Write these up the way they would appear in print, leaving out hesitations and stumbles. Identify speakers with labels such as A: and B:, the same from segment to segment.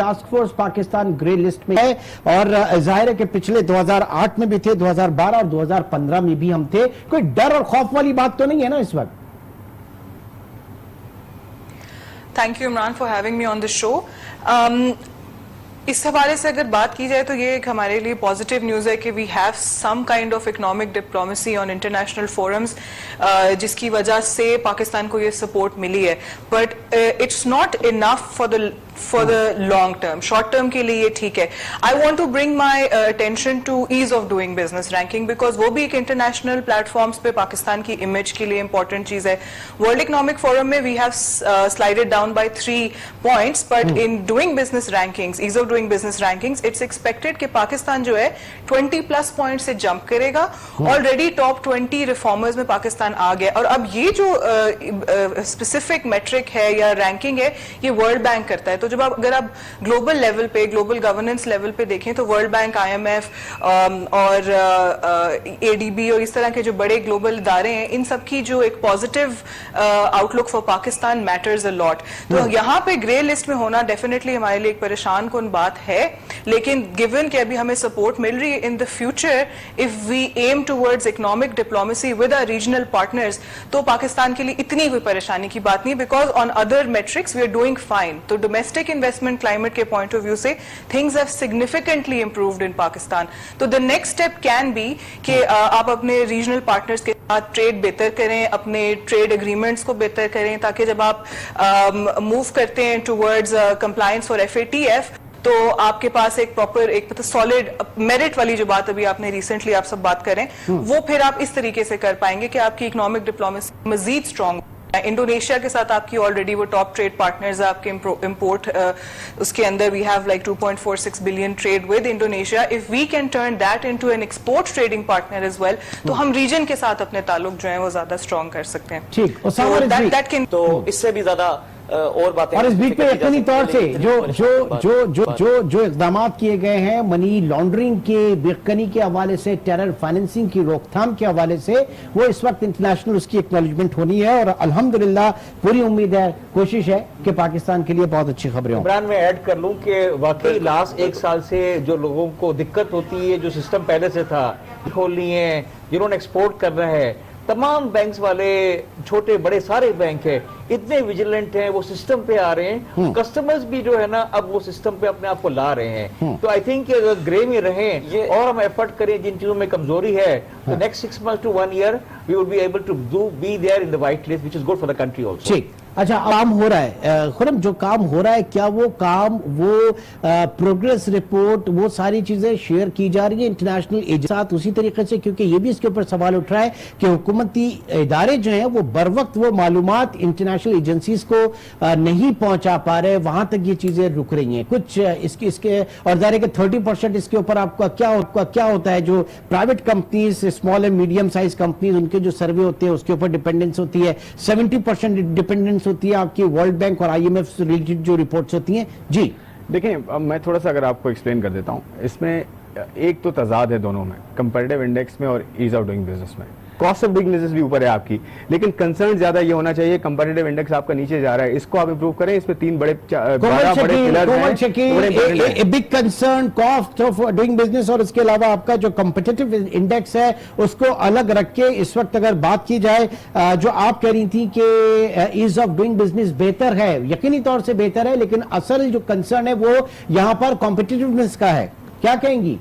A: Task force Pakistan grey list में है और जाहिर है कि पिछले 2008 में भी थे, 2012 और 2015 में भी हम थे। कोई डर और खौफ वाली बात तो नहीं है ना इस वक्त?
B: Thank you Imran for having me on the show. इस हवाले से अगर बात की जाए तो ये एक हमारे लिए पॉजिटिव न्यूज़ है कि we have some kind of economic diplomacy on international forums, जिसकी वजह से पाकिस्तान को ये सपोर्ट मिली है। But it's not enough for the long term. Short term के लिए ये ठीक है। I want to bring my attention to ease of doing business ranking, because वो भी एक इंटरनेशनल प्लेटफॉर्म्स पे पाकिस्तान की इमेज के लिए इंपॉर्टेंट चीज है। वर्ल्ड इकोनॉमिक फोरम में we have slided down by 3 points, but in doing business rankings, ease of doing business rankings, it's expected कि पाकिस्तान जो है 20+ पॉइंट से जंप करेगा। ऑलरेडी टॉप 20 रिफॉर्मर्स में पाकिस्तान आ गया। और अब ये जो स्पेसिफिक मेट्रिक है या रैंकिंग है, ये वर्ल्ड बैंक करता है। तो जब अगर आप ग्लोबल लेवल पे, ग्लोबल गवर्नेंस लेवल पे देखें तो वर्ल्ड बैंक, IMF और ADB और इस तरह के जो बड़े ग्लोबल इदारे हैं, इन सब की जो एक positive outlook for Pakistan matters a lot. तो यहाँ पे ग्रे लिस्ट में होना डेफिनेटली हमारे लिए एक परेशान कुन बात है, लेकिन गिवन कि अभी हमें सपोर्ट मिल रही है, in the future if we aim towards economic diplomacy with our regional partners, तो पाकिस्तान के लिए इतनी कोई परेशानी की बात नहीं, because on other metrics we are doing fine. तो डोमेस्टिक इन्वेस्टमेंट क्लाइमेट के पॉइंट ऑफ व्यू से things have significantly improved in Pakistan. तो the next step can be कि आप अपने रीजनल पार्टनर्स के साथ ट्रेड बेहतर करें, अपने ट्रेड एग्रीमेंट्स को बेहतर करें, ताकि जब आप मूव करते हैं टूवर्ड्स कंप्लायंस फॉर FATF, तो आपके पास एक प्रॉपर, एक मतलब सॉलिड मेरिट वाली जो बात अभी आपने रिसेंटली आप सब बात करें, वो फिर आप इस तरीके से कर पाएंगे कि आपकी इकोनॉमिक डिप्लोमेसी मजीद स्ट्रांग। इंडोनेशिया के साथ आपकी ऑलरेडी वो टॉप ट्रेड पार्टनर्स है आपके इंपोर्ट, उसके अंदर we have like 2.46 billion trade with Indonesia. If we can turn that into an export trading partner as well, तो हम रीजन के साथ अपने ताल्लुक जो है वो ज्यादा स्ट्रांग कर सकते हैं।
A: ठीक,
C: तो इससे भी ज्यादा और बातें,
A: और इस बीच पे यकीनी तौर से जो इकदाम किए गए हैं मनी लॉन्ड्रिंग के, बेखनी के हवाले से, टेरर फाइनेंसिंग की रोकथाम के हवाले से, वो इस वक्त इंटरनेशनल उसकी एक्नॉलेजमेंट होनी है। और अल्हम्दुलिल्लाह पूरी उम्मीद है, कोशिश है कि पाकिस्तान के लिए बहुत अच्छी खबरें हों।
D: इमरान, मैं ऐड कर लूं कि वाकई लास्ट 1 साल से जो लोगों को दिक्कत होती है, जो सिस्टम पहले से था, खोल लिए हैं, जिन्होंने एक्सपोर्ट कर रहे हैं, तमाम बैंक्स वाले, छोटे बड़े सारे बैंक है, इतने विजिलेंट हैं, वो सिस्टम पे आ रहे हैं। कस्टमर्स भी जो है ना, अब वो सिस्टम पे अपने आप को ला रहे हैं। तो आई थिंक अगर ग्रे में रहें और हम एफर्ट करें जिन चीजों में कमजोरी है, तो next 6 months to 1 year we would be able to be there in the right place, which is good for the country also.
A: ठीक, अच्छा, काम हो रहा है खुरम, जो काम हो रहा है, क्या वो काम, वो प्रोग्रेस रिपोर्ट, वो सारी चीजें शेयर की जा रही है इंटरनेशनल एजेंसी साथ उसी तरीके से? क्योंकि ये भी इसके ऊपर सवाल उठ रहा है कि हुकूमती इदारे जो हैं वो बर वक्त वो मालूमात इंटरनेशनल एजेंसीज को नहीं पहुंचा पा रहे, वहां तक ये चीजें रुक रही हैं कुछ इसके और जाहिर है कि 30% इसके ऊपर आपका क्या होता है, जो private companies, small and medium size companies, उनके जो सर्वे होते हैं उसके ऊपर डिपेंडेंस होती है। 70% डिपेंडेंस होती है आपकी वर्ल्ड बैंक और IMF से रिलेटेड जो रिपोर्ट्स होती हैं। जी
E: देखें, अब मैं थोड़ा सा अगर आपको एक्सप्लेन कर देता हूं, इसमें एक तो तजाद है दोनों में, कंपैरेटिव इंडेक्स में और ईज ऑफ डूइंग बिजनेस में। कॉस्ट ऑफ डूइंग बिजनेस भी ऊपर है आपकी, लेकिन कंसर्न ज्यादा ये होना चाहिए, कंपैरेटिव इंडेक्स आपका नीचे जा रहा है, इसको आप इंप्रूव करें। इसमें 3 बड़े
A: big concern cost of doing business, और इसके अलावा आपका जो कंपीटिटिव इंडेक्स है उसको अलग रख के इस वक्त अगर बात की जाए, जो आप कह रही थी कि ईज ऑफ डूइंग बिजनेस बेहतर है, यकीनी तौर से बेहतर है, लेकिन असल जो कंसर्न है वो यहां पर कॉम्पिटिटिवनेस का है, क्या कहेंगी?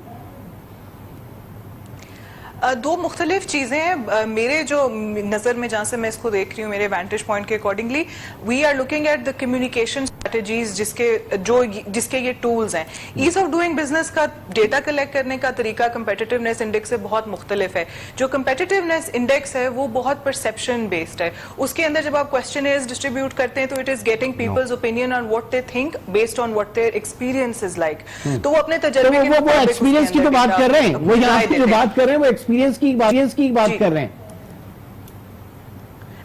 B: दो मुख्तलिफ चीजें हैं मेरे जो नजर में, जहां से मैं इसको देख रही हूँ, मेरे वैंटेज पॉइंट के accordingly we are looking at the communication strategies, जिसके ये टूल्स हैं। ईज ऑफ डूइंग बिजनेस का डेटा कलेक्ट करने का तरीका कंपेटिटिवनेस इंडेक्स से बहुत मुख्तलिफ है। जो कंपेटिटिवनेस इंडेक्स है वो बहुत परसेप्शन बेस्ड है, उसके अंदर जब आप क्वेश्चनर्स डिस्ट्रीब्यूट करते हैं तो it is getting peoples opinion on what they think based on what their experience is like. तो वो अपने तजर्बे के
A: वो एक्सपीरियंस की तो बात कर रहे हैं, वो यहाँ पे जो बात कर रहे हैं वो एक्सपीरियंस की बात कर रहे हैं।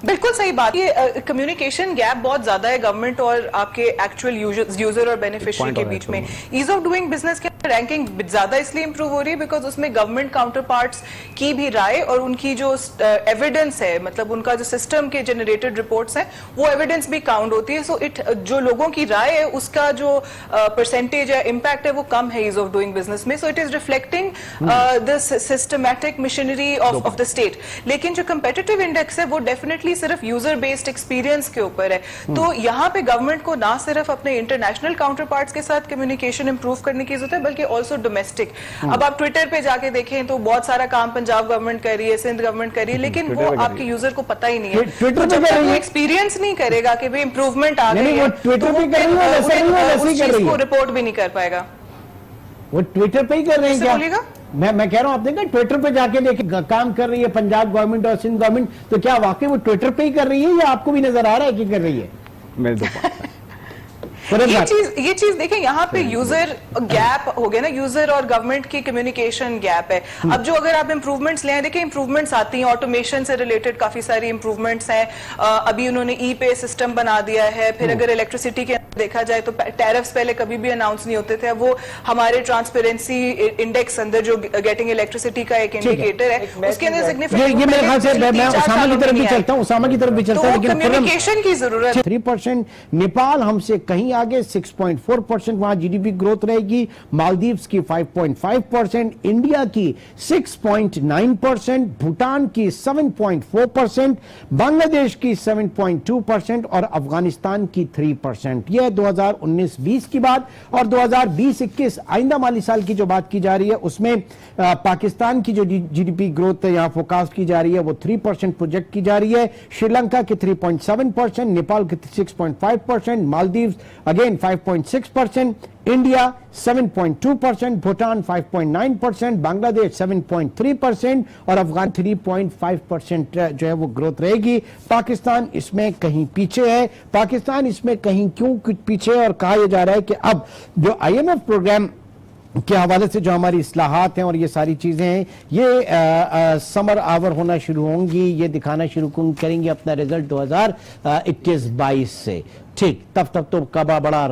B: बिल्कुल सही बात। ये कम्युनिकेशन गैप बहुत ज्यादा है गवर्नमेंट और आपके एक्चुअल यूजर और बेनिफिशियरी के बीच में। ईज ऑफ डूइंग बिजनेस के रैंकिंग ज्यादा इसलिए इंप्रूव हो रही है बिकॉज उसमें गवर्नमेंट काउंटर पार्ट्स की भी राय और उनकी जो एविडेंस है, मतलब उनका जो सिस्टम के जनरेटेड रिपोर्ट्स हैं, वो एविडेंस भी काउंट होती है। सो इट जो लोगों की राय है उसका जो परसेंटेज है, इम्पैक्ट है, वो कम है ईज ऑफ डूइंग बिजनेस में। So it is reflecting the systematic machinery of the state. लेकिन जो कंपेटिटिव इंडेक्स है वो डेफिनेटली सिर्फ यूजर बेस्ड एक्सपीरियंस के ऊपर है। तो यहाँ पे गवर्नमेंट को ना सिर्फ अपने इंटरनेशनल काउंटर पार्ट्स के साथ कम्युनिकेशन इंप्रूव करने की जरूरत है, बल्कि ऑल्सो डोमेस्टिक। अब आप ट्विटर पे जाके देखें तो बहुत सारा काम पंजाब गवर्नमेंट कर रही है, सिंध गवर्नमेंट कर रही है, लेकिन वो आपके यूजर को पता ही नहीं है।
A: ट्विटर
B: तो जब
A: पे कर
B: तक
A: रही
B: वो
A: है।
B: एक्सपीरियंस नहीं करेगा कि भाई इंप्रूवमेंट आ
A: नहीं,
B: गई
A: वो
B: है,
A: ट्विटर
B: तो
A: पे कर रही है, वैसे नहीं, वो वैसे ही कर रही है।
B: रिपोर्ट भी नहीं कर पाएगा।
A: वो ट्विटर पे ही कर रहे हैं
B: कैसे
A: क्या?
B: बोलिएगा?
A: मैं कह रहा हूं, आपने कहा ट्विटर पे जाके देखे काम कर रही है पंजाब गवर्नमेंट और सिंध गवर्नमेंट, तो क्या वाकई वो ट्विटर पे ही कर रही है या आपको भी नजर आ रहा है कि कर रही है?
E: मेरे दो
B: ये चीज देखें, यहाँ पे यूजर गैप हो गया ना, यूजर और गवर्नमेंट की कम्युनिकेशन गैप है। अब जो अगर आप इंप्रूवमेंट्स ले, देखिए इंप्रूवमेंट्स आती हैं, ऑटोमेशन से रिलेटेड काफी सारी इंप्रूवमेंट्स हैं। अभी उन्होंने ई पे सिस्टम बना दिया है। फिर अगर इलेक्ट्रिसिटी के देखा जाए तो टैरिफ्स पहले कभी भी अनाउंस नहीं होते थे, वो हमारे ट्रांसपेरेंसी इंडेक्स अंदर जो गेटिंग इलेक्ट्रिसिटी का एक इंडिकेटर है, उसके अंदर सिग्निफिकेंट
A: ये मेरे ख्याल से मैं उसामा की तरफ भी चलता हूं, उसामा की तरफ भी चलता हूं, लेकिन
B: कम्युनिकेशन की जरूरत है।
A: 3%, नेपाल हमसे कहीं आगे 6.4% वहां जीडीपी ग्रोथ रहेगी, मालदीव्स की 5.5%, इंडिया की 6.9%, भूटान की 7.4%, बांग्लादेश की 7.2% और अफगानिस्तान की 3%। यह 2019-20 की बात। और 2020-21 आइंदा माली साल की जो बात की जा रही है उसमें पाकिस्तान की जो जीडीपी ग्रोथ यहां फोरकास्ट की जा रही है वो 3% प्रोजेक्ट की जा रही है, श्रीलंका की 3.7%, नेपाल की 6.5%, मालदीव्स अगेन 5.6%, इंडिया 7.2%, भूटान 5.9%, बांग्लादेश 7.3% और अफगान 3.5% जो है वो ग्रोथ रहेगी। पाकिस्तान इसमें कहीं पीछे है। पाकिस्तान इसमें कहीं क्यों पीछे है? और कहा यह जा रहा है कि अब जो आईएमएफ प्रोग्राम के हवाले से जो हमारी इस्लाहात हैं और ये सारी चीजें हैं, ये समर आवर होना शुरू होंगी, ये दिखाना शुरू करेंगे अपना रिजल्ट 2021-22 से। ठीक, तब तो कबा बड़ा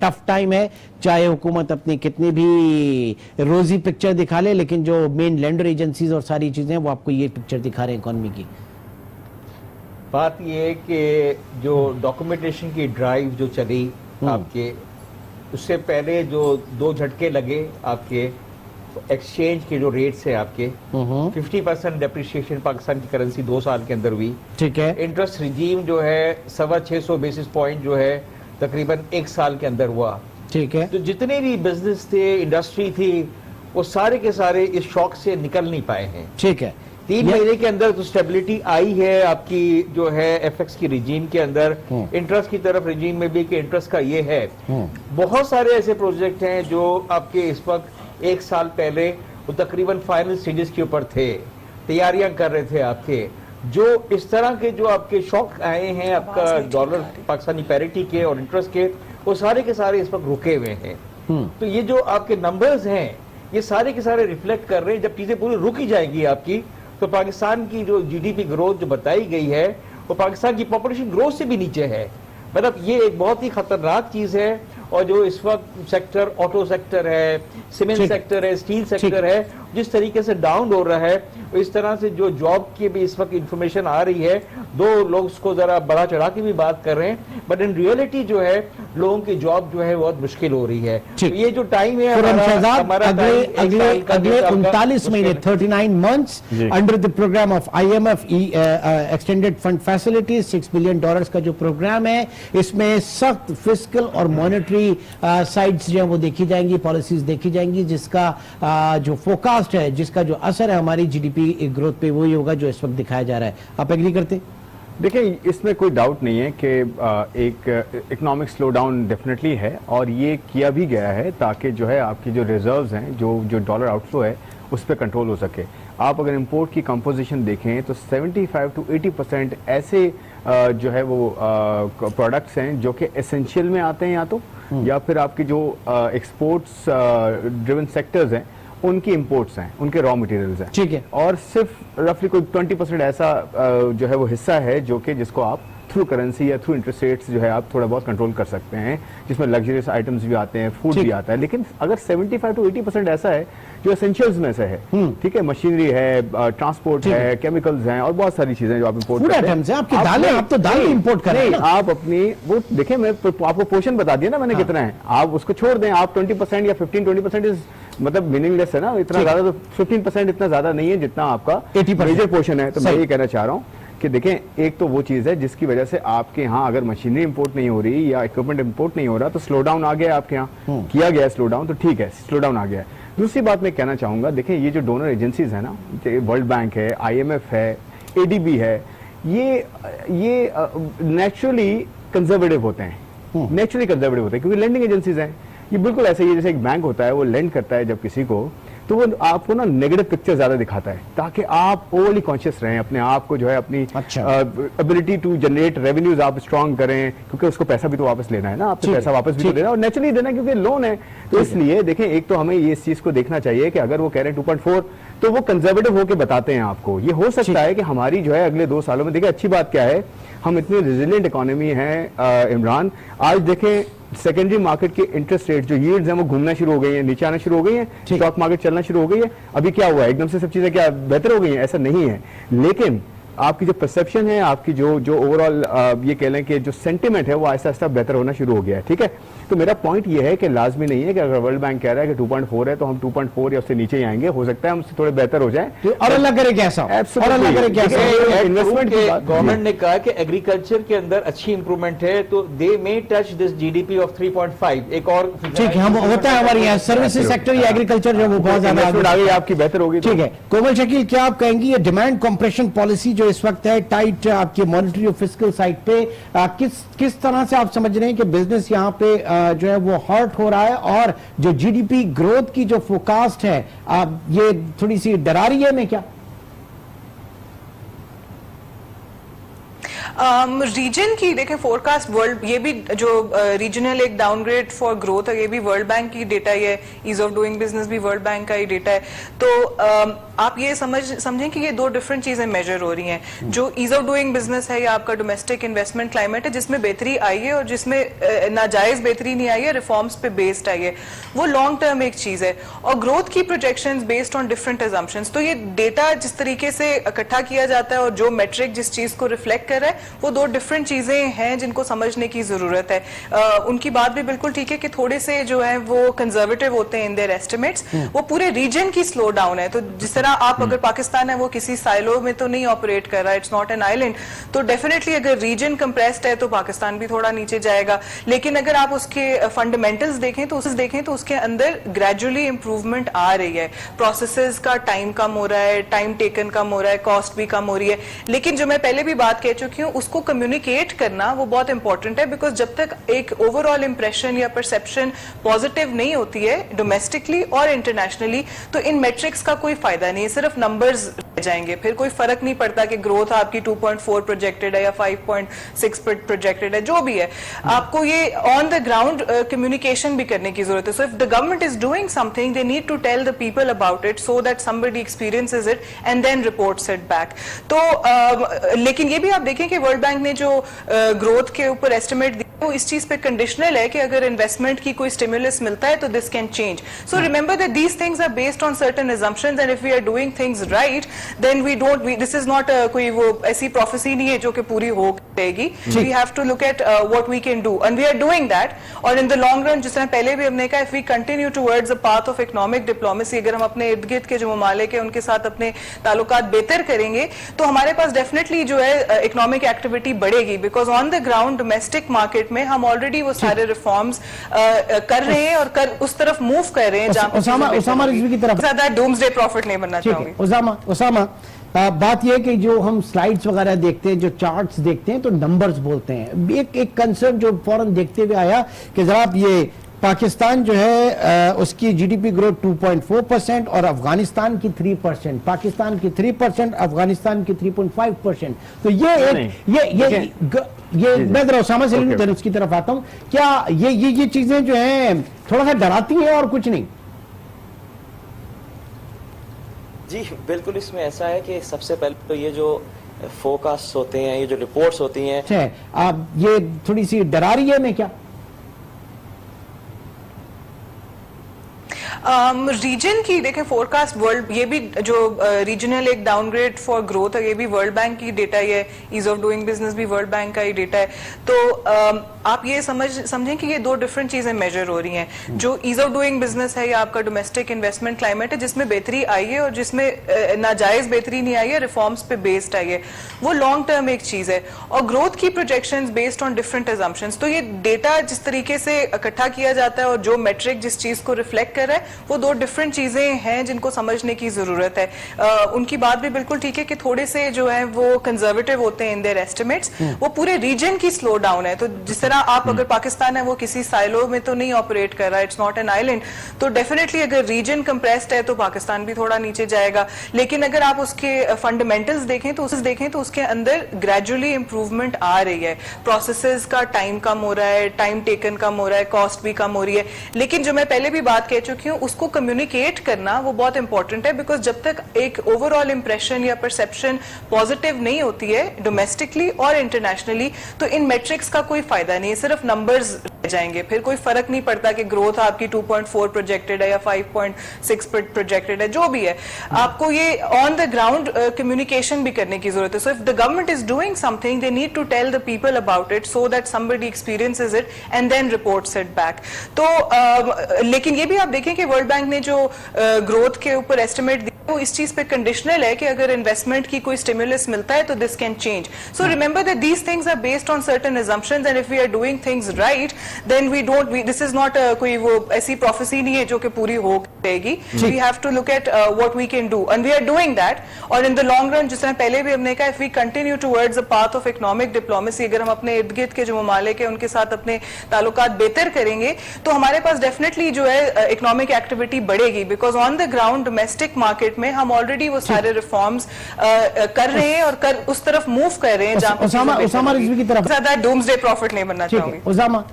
A: टफ टाइम है, चाहे हुकूमत अपनी कितनी भी रोजी पिक्चर दिखा ले, लेकिन जो मेन लेंडर एजेंसीज और सारी चीजें हैं वो आपको ये पिक्चर दिखा रहे हैं इकोनॉमी की।
D: बात ये है कि जो डॉक्यूमेंटेशन की ड्राइव जो चली आपके, उससे पहले जो 2 झटके लगे आपके एक्सचेंज के जो रेट्स है आपके, 50% डेप्रिसिएशन पाकिस्तान की करेंसी 2 साल के अंदर हुई।
A: ठीक है।
D: इंटरेस्ट रिजीम जो है 650 बेसिस पॉइंट जो है तकरीबन 1 साल के अंदर हुआ।
A: ठीक है।
D: तो जितने भी बिजनेस थे, इंडस्ट्री थी, वो सारे के सारे इस शॉक से निकल नहीं पाए हैं।
A: ठीक है।
D: 3 महीने के अंदर तो स्टेबिलिटी आई है आपकी जो है एफएक्स की रिजीम के अंदर, इंटरेस्ट की तरफ रिजीम में भी कि इंटरेस्ट का ये है। बहुत सारे ऐसे प्रोजेक्ट हैं जो आपके इस वक्त 1 साल पहले वो तकरीबन फाइनल स्टेजेस के ऊपर थे, तैयारियां कर रहे थे आपके, जो इस तरह के जो आपके शॉक आए हैं आपका डॉलर पाकिस्तानी पैरिटी के और इंटरेस्ट के, वो सारे के सारे इस वक्त रुके हुए हैं। तो ये जो आपके नंबर्स हैं ये सारे के सारे रिफ्लेक्ट कर रहे हैं, जब चीजें पूरी रुकी जाएगी आपकी तो पाकिस्तान की जो जीडीपी ग्रोथ जो बताई गई है वो पाकिस्तान की पॉपुलेशन ग्रोथ से भी नीचे है। मतलब ये एक बहुत ही खतरनाक चीज है। और जो इस वक्त सेक्टर, ऑटो सेक्टर है, सीमेंट सेक्टर है, स्टील सेक्टर है, जिस तरीके से डाउन हो रहा है, इस तरह से जो जॉब की भी इस वक्त इंफॉर्मेशन आ रही है, 2 लोग उसको जरा बड़ा चढ़ा के भी बात कर रहे हैं, बट इन रियलिटी जो है लोगों की जॉब जो है बहुत मुश्किल हो रही है। तो ये जो टाइम है
A: अगले 39 महीने 39 months under the program of IMF extended fund facility $6 billion का जो प्रोग्राम है, इसमें सख्त फिस्कल और मॉनेटरी साइड्स जो है वो देखी जाएंगी, पॉलिसीज देखी जाएंगी, जिसका जो फोरकास्ट है, जिसका जो असर है हमारी जीडीपी ग्रोथ पे, वही होगा जो इस वक्त दिखाया जा रहा है। आप एग्री करते?
E: देखिए, इसमें कोई डाउट नहीं है कि एक इकोनॉमिक स्लो डाउन डेफिनेटली है और ये किया भी गया है ताकि जो है आपकी जो रिजर्व्स हैं, जो डॉलर आउटफ्लो है, उस पर कंट्रोल हो सके। आप अगर इंपोर्ट की कंपोजिशन देखें तो 75 to 80% ऐसे जो है वो प्रोडक्ट्स हैं जो कि एसेंशियल में आते हैं, या फिर आपके जो एक्सपोर्ट्स ड्रिवन सेक्टर्स हैं उनकी इंपोर्ट्स हैं, उनके रॉ मटेरियल्स हैं।
A: ठीक है।
E: और सिर्फ रफली कोई 20% ऐसा जो है वो हिस्सा है जो कि जिसको आप थ्रू करेंसी या थ्रू इंटरेस्ट रेट्स जो है आप थोड़ा बहुत कंट्रोल कर सकते हैं, जिसमें लग्जरियस आइटम्स भी आते हैं, फूड भी आता है। लेकिन अगर 75 to 80% ऐसा है जो एसेंशियल्स में से है, ठीक है, मशीनरी है, ट्रांसपोर्ट है, केमिकल्स हैं और बहुत सारी चीजें जो आप इंपोर्ट
A: फूड आइटम्स हैं, आपकी दालें, आप तो दाल इंपोर्ट कर रहे हैं ना।
E: आप अपनी वो देखिए, मैं आपको पोर्शन बता दिया ना मैंने कितना है, आप उसको छोड़ दें। आप 20% या 15-20% इज मतलब मीनिंगलेस है ना, इतना ज्यादा तो 15% इतना ज्यादा नहीं है जितना आपका
A: 80%
E: मेजर पोर्शन है। तो मैं ये कहना चाह रहा हूँ कि देखें, एक तो वो चीज है जिसकी वजह से आपके यहाँ अगर मशीनरी इंपोर्ट नहीं हो रही या इक्विपमेंट इंपोर्ट नहीं हो रहा तो स्लो डाउन आ गया आपके यहाँ, किया गया स्लो डाउन, तो ठीक है, स्लो डाउन आ गया है। दूसरी बात मैं कहना चाहूंगा, देखें ये जो डोनर एजेंसीज है ना, वर्ल्ड बैंक है, IMF है, ADB है, ये नेचुरली कंजर्वेटिव होते हैं, नेचुरली कंजर्वेटिव होते हैं क्योंकि लेंडिंग एजेंसीज हैं। ये बिल्कुल ऐसे ही जैसे एक बैंक होता है, वो लेंड करता है जब किसी को, तो वो आपको ना नेगेटिव पिक्चर ज्यादा दिखाता है ताकि आप ओवरली कॉन्शियस रहें, अपने आप को जो है अपनी एबिलिटी टू जनरेट रेवेन्यूज आप स्ट्रांग करें, क्योंकि उसको पैसा भी तो वापस लेना है ना, आपको पैसा वापस भी तो देना और नेचुरली देना क्योंकि लोन है। तो इसलिए देखें, एक तो हमें ये इस चीज को देखना चाहिए कि अगर वो कह रहे हैं 2.4 तो वो कंजर्वेटिव होकर बताते हैं आपको। ये हो सकता है कि हमारी जो है अगले 2 सालों में, देखिए अच्छी बात क्या है, हम इतनी रेजिलिएंट इकोनॉमी है इमरान, आज देखें सेकेंडरी मार्केट के इंटरेस्ट रेट जो यील्ड्स हैं वो घूमना शुरू हो गई हैं, नीचे आना शुरू हो गई हैं, स्टॉक मार्केट चलना शुरू हो गई है। अभी क्या हुआ है, एकदम से सब चीजें क्या बेहतर हो गई हैं? ऐसा नहीं है, लेकिन आपकी जो परसेप्शन है, आपकी जो ओवरऑल ये कह लें कि जो सेंटिमेंट है वो आहिस्ता आहिस्ता बेहतर होना शुरू हो गया है, ठीक है। तो मेरा पॉइंट ये है कि लाजमी नहीं है कि अगर वर्ल्ड बैंक कह रहा है कि 2.4 है तो हम 2.4 या उससे नीचे ही आएंगे, हो सकता है हम उससे थोड़े बेहतर हो जाए
A: और अल्लाह करे कैसा, और अल्लाह करे कैसा।
D: इन्वेस्टमेंट गवर्नमेंट ने कहा कि एग्रीकल्चर के अंदर अच्छी इंप्रूवमेंट है तो दे मे टच दिस GDP ऑफ 3.5। एक और
A: ठीक है, हम होता है हमारे यहाँ सर्विसेज सेक्टर या एग्रीकल्चर जो वो बहुत ज्यादा
E: आगे आपकी बेहतर होगी।
A: ठीक है, कोमल शकील, क्या आप कहेंगी ये डिमांड कंप्रेशन पॉलिसी जो इस वक्त है टाइट आपकी मॉनेटरी और फिस्कल साइड पे, किस तरह से आप समझ रहे हैं कि बिजनेस यहाँ पे जो है वो हर्ट हो रहा है, और जो GDP ग्रोथ की जो फोरकास्ट है ये थोड़ी सी डरा रही है हमें क्या?
B: रीजन की देखें फोरकास्ट, वर्ल्ड ये भी जो रीजनल एक डाउनग्रेड फॉर ग्रोथ है, ये भी वर्ल्ड बैंक की डेटा ही है, ईज ऑफ डूइंग बिजनेस भी वर्ल्ड बैंक का ही डेटा है। तो आप ये समझें कि ये 2 डिफरेंट चीजें मेजर हो रही हैं। जो ईज ऑफ डूइंग बिजनेस है या आपका डोमेस्टिक इन्वेस्टमेंट क्लाइमेट है जिसमें बेहतरी आई है और जिसमें नाजायज बेहतरी नहीं आई है, रिफॉर्म्स पे बेस्ड आई है, वो लॉन्ग टर्म एक चीज है। और ग्रोथ की projections based on different assumptions. तो ये डेटा जिस तरीके से इकट्ठा किया जाता है और जो मेट्रिक जिस चीज को रिफ्लेक्ट कर रहा है, वो 2 डिफरेंट चीजें हैं जिनको समझने की जरूरत है। उनकी बात भी बिल्कुल ठीक है कि थोड़े से जो है वो कंजर्वेटिव होते हैं इन देयर एस्टिमेट्स। वो पूरे रीजन की स्लो डाउन है। तो जिस तरह आप, अगर पाकिस्तान है वो किसी साइलो में तो नहीं ऑपरेट कर रहा है, इट्स नॉट एन आइलैंड, तो डेफिनेटली अगर रीजन कंप्रेस्ड है तो पाकिस्तान भी थोड़ा नीचे जाएगा। लेकिन अगर आप उसके फंडामेंटल्स देखें तो उसके अंदर ग्रेजुअली इंप्रूवमेंट आ रही है। प्रोसेसेस का टाइम कम हो रहा है, टाइम टेकन कम हो रहा है, कॉस्ट भी कम हो रही है। लेकिन जो मैं पहले भी बात कह चुकी हूँ, उसको कम्युनिकेट करना वो बहुत इंपॉर्टेंट है, बिकॉज जब तक एक ओवरऑल इंप्रेशन या परसेप्शन पॉजिटिव नहीं होती है डोमेस्टिकली और इंटरनेशनली, तो इन मेट्रिक्स का कोई फायदा नहीं है, सिर्फ नंबर्स रह जाएंगे। फिर कोई फर्क नहीं पड़ता कि ग्रोथ आपकी 2.4 प्रोजेक्टेड है या 5.6 प्रोजेक्टेड है, जो भी है। आपको ये ऑन द ग्राउंड कम्युनिकेशन भी करने की जरूरत है। So if the government is doing something, they need to tell the people about it so that somebody experiences it and then reports it back. तो लेकिन ये भी आप देखें कि वर्ल्ड बैंक ने जो ग्रोथ के ऊपर एस्टिमेट दिया, वो इस चीज पे कंडीशनल है कि अगर इन्वेस्टमेंट की कोई स्टिमुलस मिलता है तो this can change. So remember that these things are based on certain assumptions, and if we are doing things right, then this is not कोई वो ऐसी prophecy नहीं है जो कि पूरी हो जाएगी। We have to look at what we can do, and we are doing that. और in the long run, जिस तरह पहले भी हमने कहा, if we continue towards a path of economic diplomacy, अगर हम अपने इर्द गिर्द के जो ममालिक है उनके साथ अपने ताल्लुकात बेहतर करेंगे, तो हमारे पास डेफिनेटली जो है इकोनॉमिक एक्टिविटी बढ़ेगी। Because on the ground domestic market में हम ऑलरेडी वो सारे रिफॉर्म्स कर रहे हैं और उस तरफ मूव कर रहे हैं जहां
A: की तरफ
B: ज्यादा डूम्सडे प्रॉफिट नहीं बनना चाहूंगी।
A: उसामा, बात यह कि जो हम स्लाइड्स वगैरह देखते हैं, जो चार्ट्स देखते हैं, तो नंबर्स बोलते हैं। एक कंसर्न जो फौरन देखते हुए आया कि जनाब ये पाकिस्तान जो है उसकी GDP ग्रोथ 2.4% और अफगानिस्तान की 3%, पाकिस्तान की 3%, अफगानिस्तान की 3.5%। तो ये मैं जरा उसामा से उसकी तरफ आता हूं। क्या ये चीजें जो हैं थोड़ा सा डराती हैं और कुछ नहीं?
C: जी बिल्कुल, इसमें ऐसा है कि सबसे पहले तो ये जो फोरकास्ट होते हैं, ये जो रिपोर्ट्स होती हैं,
A: अच्छा है, आप ये थोड़ी सी डरा रही है मैं क्या?
B: रीजन की देखें फोरकास्ट वर्ल्ड, ये भी जो रीजनल एक डाउनग्रेड फॉर ग्रोथ है, ये भी वर्ल्ड बैंक की डेटा ही है, ईज ऑफ डूइंग बिजनेस भी वर्ल्ड बैंक का ही डेटा है। तो आप ये समझें कि ये दो डिफरेंट चीजें मेजर हो रही हैं। जो ईज ऑफ डूइंग बिजनेस है या आपका डोमेस्टिक इन्वेस्टमेंट क्लाइमेट है जिसमें बेहतरी आई है और जिसमें नाजायज बेहतरी नहीं आई है, रिफॉर्म्स पे बेस्ड आई है, वो लॉन्ग टर्म एक चीज है। और ग्रोथ की projections based on different assumptions. तो ये डेटा जिस तरीके से इकट्ठा किया जाता है और जो मेट्रिक जिस चीज को रिफ्लेक्ट कर रहा है, वो दो डिफरेंट चीजें हैं जिनको समझने की जरूरत है। उनकी बात भी बिल्कुल ठीक है कि थोड़े से जो है वो कंजर्वेटिव होते हैं इन देयर एस्टिमेट्स। वो पूरे रीजन की स्लो डाउन है। तो जिस तरह आप अगर पाकिस्तान है वो किसी साइलो में तो नहीं ऑपरेट कर रहा है, इट्स नॉट एन आइलैंड, तो डेफिनेटली अगर रीजन कंप्रेस्ड है तो पाकिस्तान भी थोड़ा नीचे जाएगा। लेकिन अगर आप उसके फंडामेंटल्स देखें तो उसके अंदर ग्रेजुअली इंप्रूवमेंट आ रही है। प्रोसेसेस का टाइम कम हो रहा है, टाइम टेकन कम हो रहा है, कॉस्ट भी कम हो रही है। लेकिन जो मैं पहले भी बात कह चुकी हूँ, उसको कम्युनिकेट करना वो बहुत इंपॉर्टेंट है, बिकॉज जब तक एक ओवरऑल इंप्रेशन या परसेप्शन पॉजिटिव नहीं होती है डोमेस्टिकली और इंटरनेशनली, तो इन मेट्रिक्स का कोई फायदा नहीं है, सिर्फ नंबर्स रह जाएंगे। फिर कोई फर्क नहीं पड़ता कि ग्रोथ आपकी 2.4 प्रोजेक्टेड है या 5.6 प्रोजेक्टेड है, जो भी है। आपको ये ऑन द ग्राउंड कम्युनिकेशन भी करने की जरूरत है। So if the government is doing something, they need to tell the people about it so that somebody experiences it and then reports it back. तो लेकिन ये भी आप देखें कि वर्ल्ड बैंक ने जो ग्रोथ के ऊपर एस्टिमेट दिया वो इस चीज पे कंडीशनल है कि अगर इन्वेस्टमेंट की कोई स्टिमुलस मिलता है तो this can change. So remember that these things are based on certain assumptions and if we are doing things right then this is not कोई वो ऐसी prophecy नहीं है जो कि पूरी हो जाएगी। we have to look at what we can do and we are doing that। और in the long run जिस तरह पहले भी हमने कहा, if we continue towards a path of economic diplomacy, अगर हम अपने इर्द गिर्द के जो ममालिक है उनके साथ अपने ताल्लुकात बेहतर करेंगे तो हमारे पास डेफिनेटली जो है इकोनॉमिक एक्टिविटी बढ़ेगी, because on the ground domestic market में हम ऑलरेडी वो सारे रिफॉर्म्स कर रहे हैं और उस तरफ मूव कर रहे हैं जहां
A: उसामा रिजवी की तरफ
B: ज्यादा डूम्सडे प्रॉफिट नहीं बनना
A: ठीक
B: चाहूंगी।
A: है।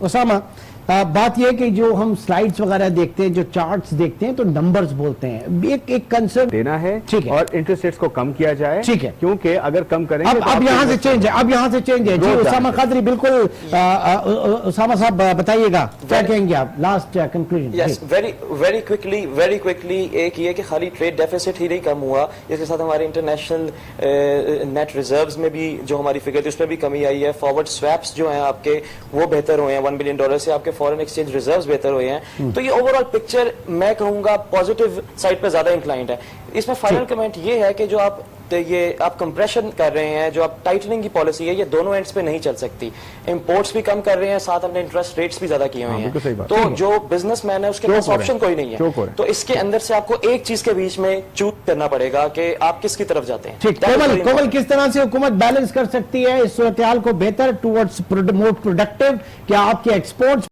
A: उसामा बात यह है कि जो हम स्लाइड्स वगैरह देखते हैं, जो चार्ट्स देखते हैं, तो नंबर्स बोलते हैं, एक कंसर्न
E: देना है
A: ठीक है।
E: और इंटरेस्ट रेट्स को कम किया जाए,
A: ठीक है।
E: क्योंकि अगर कम करेंगे
A: अब
E: तो
A: अब यहाँ से चेंज है, अब यहाँ से चेंज है। जी
E: ग्रोथ
A: उसामा
E: है।
A: खादरी, बिल्कुल उसामा साहब बताइएगा क्या कहेंगे आप, last conclusion.
C: Yes, very quickly एक ये कि खाली ट्रेड डेफिसिट ही नहीं कम हुआ, इसके साथ हमारे इंटरनेशनल नेट रिजर्व्स में भी जो हमारी फिगर थी उसमें भी कमी आई है। फॉरवर्ड स्वैप्स जो हैं आपके वो बेहतर हुए हैं, $1 बिलियन से आपके फॉरेन एक्सचेंज रिजर्व्स बेहतर हुए हैं। तो ये ओवरऑल पिक्चर मैं कहूंगा पॉजिटिव साइड पे ज्यादा इंक्लाइंड है। इसमें फाइनल कमेंट ये है कि जो आप कंप्रेशन कर रहे हैं, जो आप टाइटनिंग की पॉलिसी है, ये दोनों एंड्स पे नहीं चल सकती। इंपोर्ट्स भी कम कर रहे हैं, साथ हमने इंटरेस्ट रेट्स भी ज्यादा किए हुए हैं। तो जो बिजनेसमैन है उसके पास ऑप्शन कोई नहीं है। तो इसके अंदर से आपको एक चीज के बीच में चूज करना पड़ेगा कि आप किसकी तरफ जाते हैं।
A: ठीक, कोमल किस तरह से हुकूमत बैलेंस कर सकती है इस सूरत हाल को बेहतर टूवर्ड्स मोर प्रोडक्टिव? क्या आपके एक्सपोर्ट्स